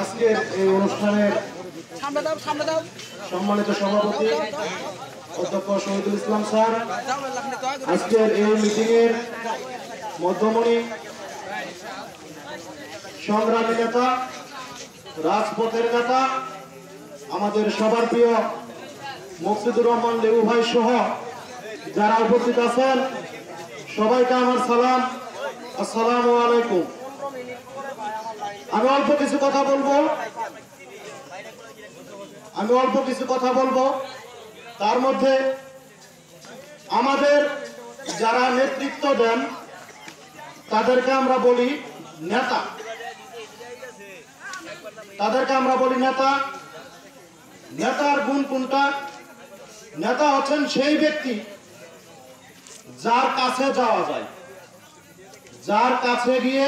আজকের এই অনুষ্ঠানের সম্মানিত সভাপতি অধ্যক্ষ শহীদুল ইসলাম স্যার, আজকের এই মিটিং এর মধ্যমণি, সংগ্রামী নেতা, রাজপথের নেতা, আমাদের সবার প্রিয় মুকসিদুর রহমান লেবু ভাই সহ যারা উপস্থিত আছেন, সবাইকে আমার সালাম, আসসালামু আলাইকুম। আমি অল্প কিছু কথা বলবো। তার মধ্যে আমাদের যারা নেতৃত্ব দেন তাদেরকে আমরা বলি নেতা। নেতার গুণ কোনটা? নেতা হচ্ছেন সেই ব্যক্তি যার কাছে যাওয়া যায়, যার কাছে গিয়ে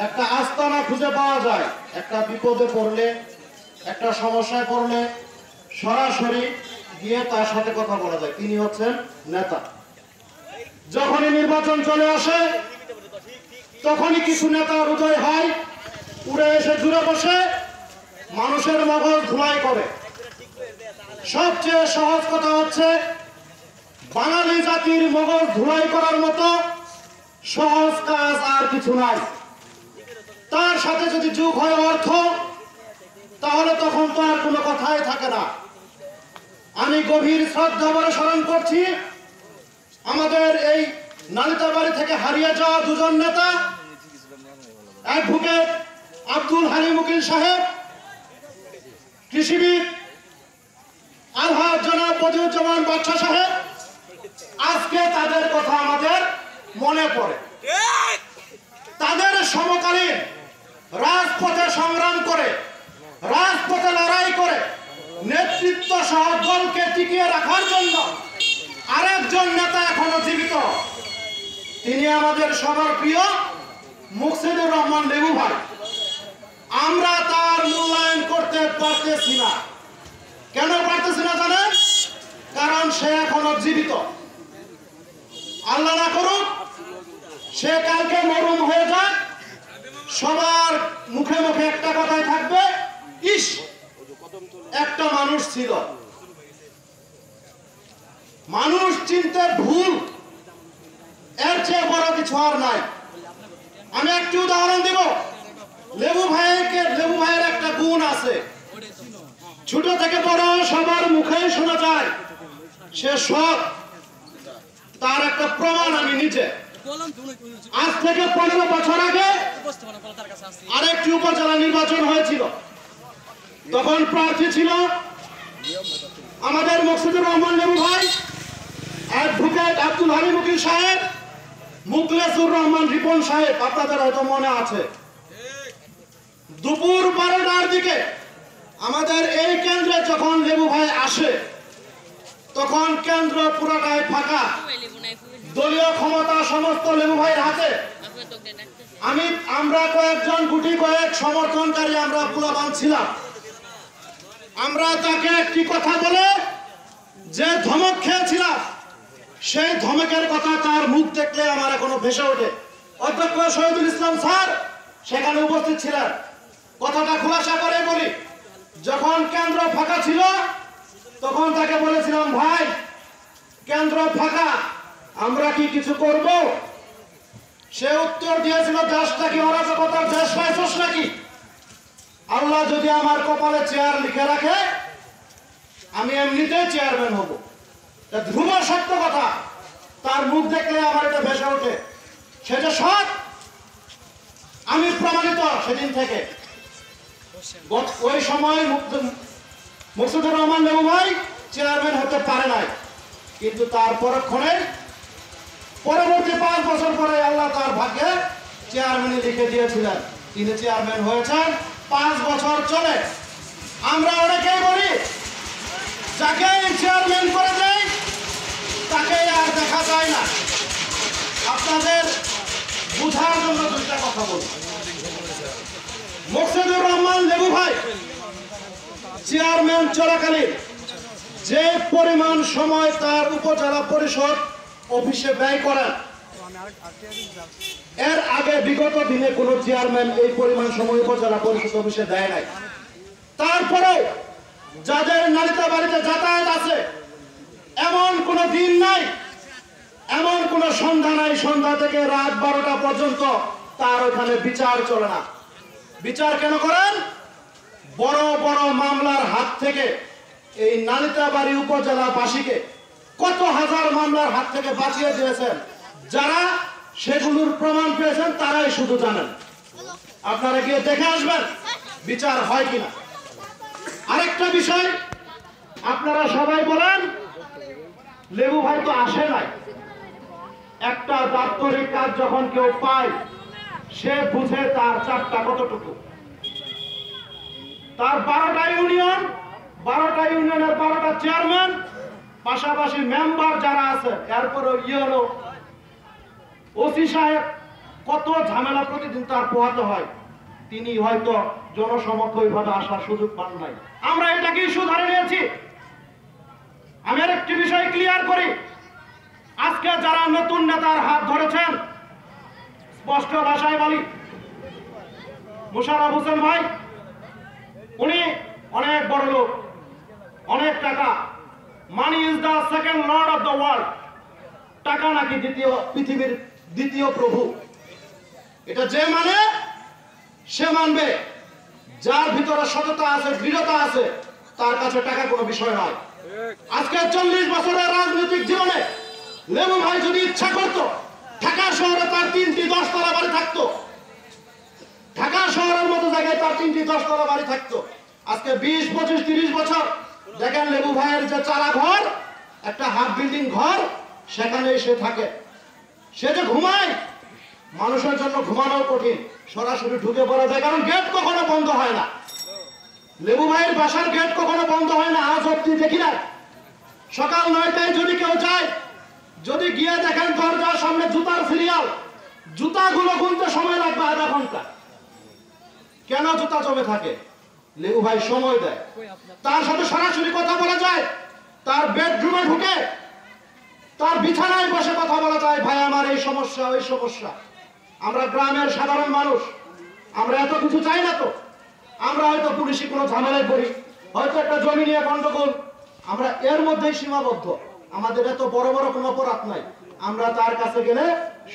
একটা আস্তানা খুঁজে পাওয়া যায়। একটা বিপদে পড়লে, একটা সমস্যায় পড়লে সরাসরি গিয়ে তার সাথে কথা বলা যায়, তিনি হচ্ছেন নেতা। যখনই নির্বাচন চলে আসে তখনই কিছু নেতার উদয় হয়, উড়ে এসে জুড়ে বসে মানুষের মগজ ধুলাই করে। সবচেয়ে সহজ কথা হচ্ছে, বাঙালি জাতির মগজ ধুলাই করার মতো সহজ কাজ আর কিছু নাই। তার সাথে যদি যোগ হয় অর্থ, তাহলে তখন তো আর কোনো কথাই থাকে না। আমি গভীর শ্রদ্ধা ভরে স্মরণ করছি আমাদের এই নালিতাবাড়ি থেকে হারিয়ে যাওয়া দুজন নেতা, অ্যাডভোকেট আব্দুল হালিম উকিল সাহেব, কৃষিবিদ আলহাজ জনাব বদিউজ্জামান বাদশা সাহেব। আজকে তাদের কথা আমাদের মনে পড়ে। তাদের সমকালীন রাজপথে সংগ্রাম করে, রাজপথে লড়াই করে নেতৃত্ব সহ দলকে টিকিয়ে রাখার জন্য আরেকজন নেতা এখনো জীবিত। তিনি আমাদের সবার প্রিয় মুকসিদুর রহমান লেবু ভাই। আমরা তার মূল্যায়ন করতে পারতেছি না। কেন পারতেছি না জানেন? কারণ সে এখনো জীবিত। আল্লাহ না করুক সে কালকে মরুম হয়ে যাক, সবার মুখে মুখে একটা কথাই থাকবে, ইস একটা মানুষ ছিল। মানুষ চিনতে ভুল, এর চেয়ে বড় কিছু আর নাই। আমি একটি উদাহরণ দিব। লেবু ভাইয়ের একটা গুণ আছে, ছোট থেকে বড় সবার মুখে শোনা যায় সে সৎ। তার একটা প্রমাণ আমি নিজে। আজ থেকে 15 বছর আগে আরেকটি উপজেলা নির্বাচন হয়েছিল। তখন প্রার্থী ছিল আমাদের মুকসিদুর রহমান লেবু ভাই, অ্যাডভোকেট আব্দুল হালিম উকিল সাহেব, মুখলেসুর রহমান রিপন সাহেব। আপনাদের হয়তো মনে আছে, দুপুর 12টার দিকে আমাদের এই কেন্দ্রে যখন লেবু ভাই আসে, তখন কেন্দ্র পুরোটাই ফাঁকা, দলীয় ক্ষমতা সমস্ত লেবু ভাইয়ের হাতে। আমরা কয়েকজন গুটি কয়েক সমর্থনকারী আমরা পোলাপান ছিলাম। আমরা তাকে একটি কথা বলে যে ধমক খেয়েছিলাম, সেই ধমকের কথা তার মুখ দেখলে আমার এখনো ভেসে ওঠে। অধ্যক্ষ শহীদুল ইসলাম স্যার সেখানে উপস্থিত ছিলেন। কথাটা খুলাসা করে বলি, যখন কেন্দ্র ফাঁকা ছিল তখন তাকে বলেছিলাম, ভাই কেন্দ্র ফাঁকা, আমরা কি কিছু করব? সে উত্তর দিয়েছিল, দেশটা কি অরাজকতার দেশ পাইছস নাকি? আল্লাহ যদি আমার কপালে চেয়ার লিখে রাখে, আমি এমনিতেই চেয়ারম্যান হব। ধ্রুব সত্য কথা, তার মুখ দেখলে আমার এটা ভেসে ওঠে। সে যে সৎ আমি প্রমাণিত সেদিন থেকে। ওই সময় মুকসিদুর রহমান লেবু ভাই চেয়ারম্যান হতে পারে নাই, কিন্তু তার পরবর্তী 5 বছর পরে আল্লাহ তার ভাগ্যে চেয়ারম্যানে লিখে দিয়েছিলেন। তিনি চেয়ারম্যান হয়েছেন। 5 বছর চলে। আমরা অনেকেই বলি, যাকে চেয়ারম্যান করে দেয় তাকে আর দেখা যায় না। আপনাদের বোঝার জন্য দুইটা কথা বলি। মুকসিদুর রহমান লেবু ভাই চেয়ারম্যান চলাকালীন যে পরিমাণ সময় তার উপজেলা পরিষদ অফিসে ব্যয় করেন, এর আগে বিগত দিনে কোনো চেয়ারম্যান এই পরিমাণ সময় উপজেলা পরিষদ অফিসে দেয় নাই। তারপরেও যাদের নালিতাবাড়িতে যাতায়াত আছে, এমন কোনো দিন নাই, এমন কোনো সন্ধ্যা নাই, সন্ধ্যা থেকে রাত 12টা পর্যন্ত তার ওখানে বিচার চলে না। বিচার কেন করেন? বড় বড় মামলার হাত থেকে এই নালিতাবাড়ি উপজেলাবাসীকে কত হাজার মামলার হাত থেকে বাঁচিয়ে দিয়েছেন। যারা সেগুলোর প্রমাণ পেয়েছেন তারাই শুধু জানেন। আপনারা গিয়ে দেখে আসবেন বিচার হয় কিনা। আরেকটা বিষয়, আপনারা সবাই বলেন লেবু ভাই তো আসে নাই। একটা দাপ্তরিক কাজ যখন কেউ পায় সে বুঝে তার চাপটা কতটুকু। তার 12টা ইউনিয়ন, 12টা ইউনিয়নের 12টা চেয়ারম্যান, পাশাপাশি মেম্বার যারা আছে, এরপরে ইয়েলো ওসি সাহেব, কত ঝামেলা প্রতিদিন তার পোহাতে হয়। তিনি হয়তো জনসমক্ষ ওইভাবে আসার সুযোগ পান নাই। আমরা এটাকে ইস্যু ধরে নিয়েছি। আমি আর একটি বিষয় ক্লিয়ার করি, আজকে যারা নতুন নেতার হাত ধরেছেন, স্পষ্ট ভাষায় বলি, মোশাররফ হোসেন ভাই উনি অনেক বড় লোক, অনেক টাকা। Money is the second Lord of the world. টাকা নাকি পৃথিবীর দ্বিতীয় প্রভু। এটা যে মানে সে মানবে। যার ভিতরে সততা আছে, দৃঢ়তা আছে, তার কাছে টাকা কোনো বিষয় নয়। আজকে 40 বছরের রাজনৈতিক জীবনে লেবু ভাই যদি ইচ্ছা করতো, ঢাকা শহরে তার 3টি 10তলা বাড়ি থাকতো। ঢাকা শহরের মতো জায়গায় তার 3টি 10তলা বাড়ি থাকতো। আজকে 20, 25, 30 বছর দেখেন লেবু ভাইয়ের যে চালা ঘর, একটা হাফ বিল্ডিং ঘর, সেখানেই সে থাকে। সে যে ঘুমায়, মানুষের জন্য ঘুমানো কঠিন, সরাসরি ঢুকে পড়া যায়, কারণ গেট কখনো বন্ধ হয় না। লেবু ভাইয়ের বাসার গেট কখনো বন্ধ হয় না, আজ অব্দি দেখি না। সকাল 9টায় যদি কেউ যায়, যদি গিয়ে দেখেন দরজার সামনে জুতার সিরিয়াল, জুতাগুলো গুনতে সময় লাগবে আধা ঘন্টা। কেন জুতা জমে থাকে? লেবু ভাই সময় দেয়। তার সাথে সরাসরি কথা বলা যায়, তার বেডরুমে ঢুকে তার বিছানায় বসে কথা বলা যায়, ভাই আমার এই সমস্যা, ওই সমস্যা। আমরা গ্রামের সাধারণ মানুষ, আমরা এত কিছু চাই না তো। আমরা হয়তো পুলিশি কোনো ঝামেলায় পড়ি, হয়তো একটা জমি নিয়ে গন্ডগোল, আমরা এর মধ্যেই সীমাবদ্ধ। আমাদের এত বড় বড় কোনো অপরাধ নাই। আমরা তার কাছে গেলে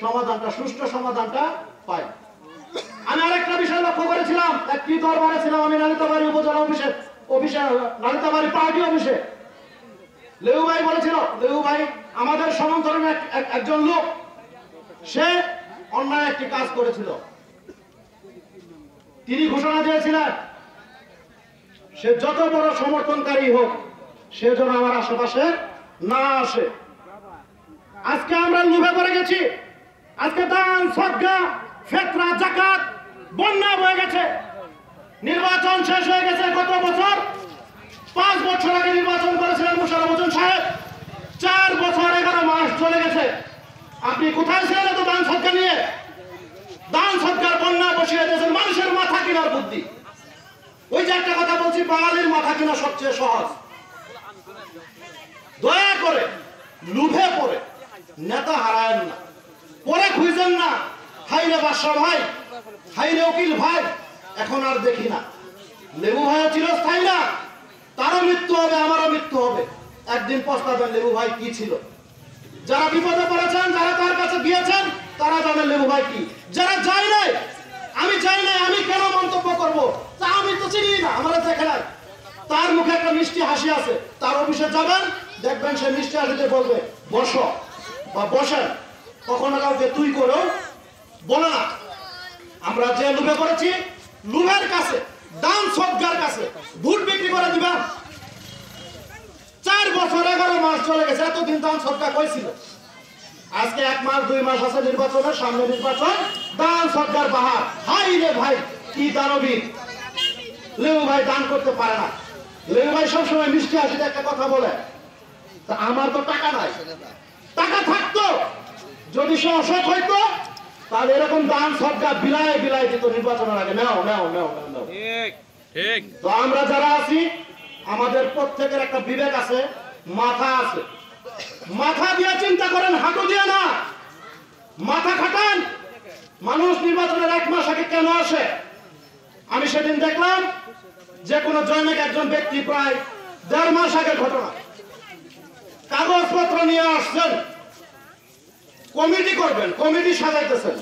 সমাধানটা, সুষ্ঠু সমাধানটা পাই। আমি আরেকটা বিষয় লক্ষ্য করেছিলাম, একটি দরবারে ছিলাম আমি নালিতাবাড়ি উপজেলা অফিসে, নালিতাবাড়ি পার্টি অফিসে। লেবু ভাই বলেছিল, লেবু ভাই আমাদের সমান্তরালের একজন লোক, সে অন্যায় একটি কাজ করেছিল। তিনি ঘোষণা দিয়েছিলেন সে যত বড় সমর্থনকারী হোক, সে যেন আমার আশেপাশে না আসে। আজকে আমরা লোভে পড়ে গেছি। আজকে দান, সদকা, ফিতরা, যাকাত বন্যা হয়ে গেছে। নির্বাচন শেষ হয়ে গেছে গত বছর। 5 বছর আগে নির্বাচন করেছিলেন মোশাররফ হোসেন সাহেব। 4 বছর 11 মাস চলে গেছে। আপনি কোথায় ছিলেন এত দান সদকা নিয়ে? দান সদকার বন্যা বসিয়ে দিয়েছেন। মানুষের মাথা কেনার বুদ্ধি। ওই যে একটা কথা বলছি, বাঙালির মাথা কেনা সবচেয়ে সহজ। দয়া করে লুভে পড়ে নেতা হারায়েন না, পরে খুঁজেন না, হাইরে বাদশা ভাই, হাইরে উকিল ভাই, এখন আর দেখি না। লেবু ভাইও চিরস্থায়ী না, তারও মৃত্যু হবে, আমারও মৃত্যু হবে। একদিন পস্তাবেন লেবু ভাই কি ছিল। যারা বিপদে পড়েছেন, যারা তার কাছে গিয়েছেন, তারা জানেন লেবু ভাই কি। যারা যায় নাই, আমি যাই নাই, আমি কেন মন্তব্য করব? তা আমি তো চিনি না, আমার দেখে নাই। তার মুখে একটা মিষ্টি হাসি আছে। তার অফিসে যাবেন, দেখবেন সে মিষ্টি হাসিতে বলবে বসো বা বসেন। কখনো কাউকে তুই করো বলে না। আমরা যে লুভে পড়েছি, লুভের কাছে, দান সদকার কাছে ভোট বিক্রি করে দিবেন। 4 বছর 11 মাস চলে গেছে, এতদিন দান সদকা কইছিল। আজকে 1 মাস 2 মাস আছে নির্বাচনের, সামনে নির্বাচন, দান সদকার বাহার। হাই রে ভাই, কি দানবীর। লেবু ভাই দান করতে পারে না। লেবু ভাই সবসময় মিষ্টি হাসিতে একটা কথা বলে, তা আমার তো টাকা নাই। টাকা থাকতো, যদি সে অসৎ হইতো, তাহলে এরকম দান সদকা বিলায় বিলায় দিত নির্বাচনের আগে। নাও নাও নাও নাও। তো আমরা যারা আছি, আমাদের প্রত্যেকের একটা বিবেক আছে, মাথা আছে। মাথা দিয়ে চিন্তা করেন, হাঁটু দিয়ে না। মাথা খাটান, মানুষ নির্বাচনের 1 মাস আগে কেন আসে? আমি সেদিন দেখলাম যে কোনো জয়মেক একজন ব্যক্তি প্রায় 1.5 মাস আগের ঘটনা কাগজপত্র নিয়ে আসছেন, কমিটি করবেন, কমিটি সাজাইতেছেন।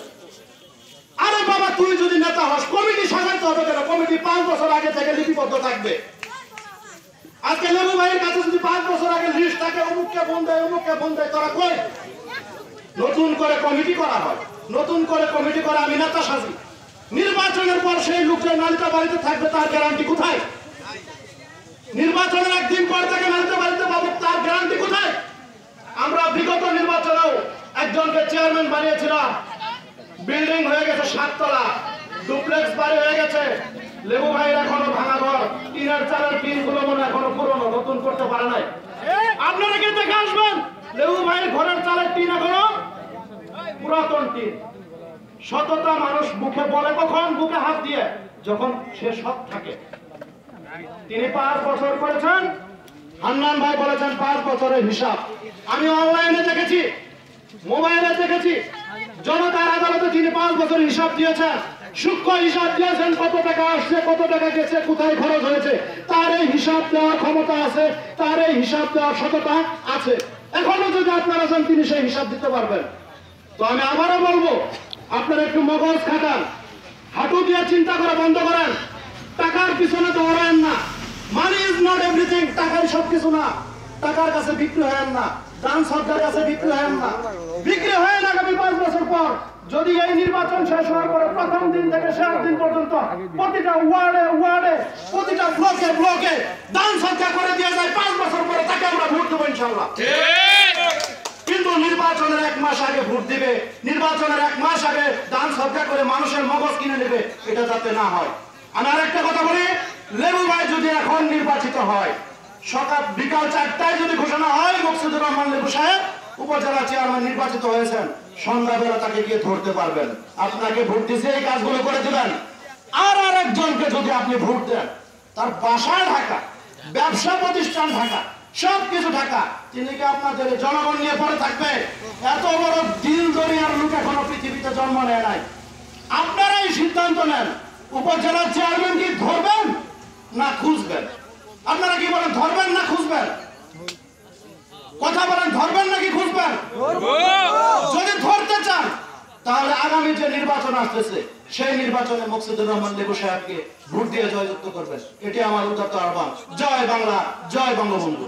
আরে বাবা, তুই যদি নেতা হস কমিটি সাজাইতে হবে কেন? কমিটি 5 বছর আগে থেকে লিপিবদ্ধ থাকবে। আজকে লেবু ভাইয়ের কাছে যদি 5 বছর আগে লিস্ট থাকে, অমুককে ফোন দেয়, অমুককে ফোন দেয়, তারা কই? নতুন করে কমিটি করা হয়, নতুন করে কমিটি করে আমি নেতা সাজি। নির্বাচনের পর সেই লোক যে নালিতা বাড়িতে থাকবে তার গ্যারান্টি কোথায়? নির্বাচনের একদিন পর থেকে নালিতা বাড়িতে পাবো, তার গ্যারান্টি কোথায়? আমরা বিগত নির্বাচনেও একজনকে চেয়ারম্যান বানিয়েছিলাম, বিল্ডিং হয়ে গেছে 7 তলা, ডুপ্লেক্স বাড়ি হয়ে গেছে। লেবু ভাইয়ের এখনো ভাঙা ঘর, টিনের চালের টিন গুলো মনে এখনো পুরনো, নতুন করতে পারে নাই। আপনারা কি দেখে আসবেন লেবু ভাইয়ের ঘরের চালের টিন এখনো পুরাতন টিন। সততা মানুষ মুখে বলে কখন? বুকে হাত দিয়ে, যখন সে সৎ থাকে। তিনি 5 বছর করেছেন, হান্নান ভাই বলেছেন 5 বছরের হিসাব। আমি অনলাইনে দেখেছি, মোবাইলে দেখেছি, জনতার আদালতে তিনি 5 বছরের হিসাব দিয়েছেন, সূক্ষ্ম হিসাব দিয়েছেন, কত টাকা আসছে, কত টাকা গেছে, কোথায় খরচ হয়েছে, তার এই হিসাব দেওয়ার ক্ষমতা আছে, তার এই হিসাব দেওয়ার সততা আছে। এখনো যদি আপনারা চান তিনি সেই হিসাব দিতে পারবেন। তো আমি আবারও বলবো, আপনারা একটু মগজ খাটান, হাঁটু দিয়ে চিন্তা করা বন্ধ করেন, টাকার পিছনে দৌড়ায়েন না। মানি ইজ নট এভরিথিং, টাকাই সবকিছু না। টাকার কাছে বিক্রি হয় না, দান সরকারের কাছে বিক্রি হয় না, বিক্রি হয় না। আগামী 5 বছর পর যদি এই নির্বাচন শেষ হওয়ার পরে প্রথম দিন থেকে শেষ দিন পর্যন্ত প্রতিটা ওয়ার্ডে ওয়ার্ডে, প্রতিটা ব্লকে ব্লকে দান সরকার করে দিয়ে যায়, 5 বছর পরে তাকে আমরা ভোট দেবো ইনশাআল্লাহ। কিন্তু নির্বাচনের 1 মাস আগে ভোট দিবে, নির্বাচনের 1 মাস আগে দান সরকার করে মানুষের মগজ কিনে নেবে, এটা যাতে না হয়। আমি আরেকটা কথা বলি, লেবু ভাই যদি এখন নির্বাচিত হয়, সকাল বিকাল 4টায় যদি ঘোষণা হয় মকসুদুর রহমান লেবু সাহেব উপজেলা চেয়ারম্যান নির্বাচিত হয়েছেন, সন্ধ্যাবেলা তাকে গিয়ে ধরতে পারবেন। আপনাকে ভোট দিয়েছে এই কাজগুলো করে দেবেন। আর আরেকজনকে যদি আপনি ভোট দেন, তার বাসা ঢাকা, ব্যবসা প্রতিষ্ঠান ঢাকা, সবকিছু ঢাকা, তিনি কি আপনাদের জনগণ নিয়ে পড়ে থাকবে? এত বড় দিল দরিয়ার লোক এখনো পৃথিবীতে জন্ম নেয় নাই। আপনারাই সিদ্ধান্ত নেন, উপজেলার চেয়ারম্যান কি ধরবেন না খুঁজবেন? আপনারা কি বলেন, ধরবেন না খুঁজবেন? কথা বলেন, ধরবেন নাকি খুঁজবেন? যদি ধরতে চান তাহলে আগামী যে নির্বাচন আসতেছে সেই নির্বাচনে মকসুদুর রহমান লেবু সাহেবকে ভোট দিয়ে জয়যুক্ত করবেন। এটি আমার উদাত্ত আহ্বান। জয় বাংলা, জয় বঙ্গবন্ধু।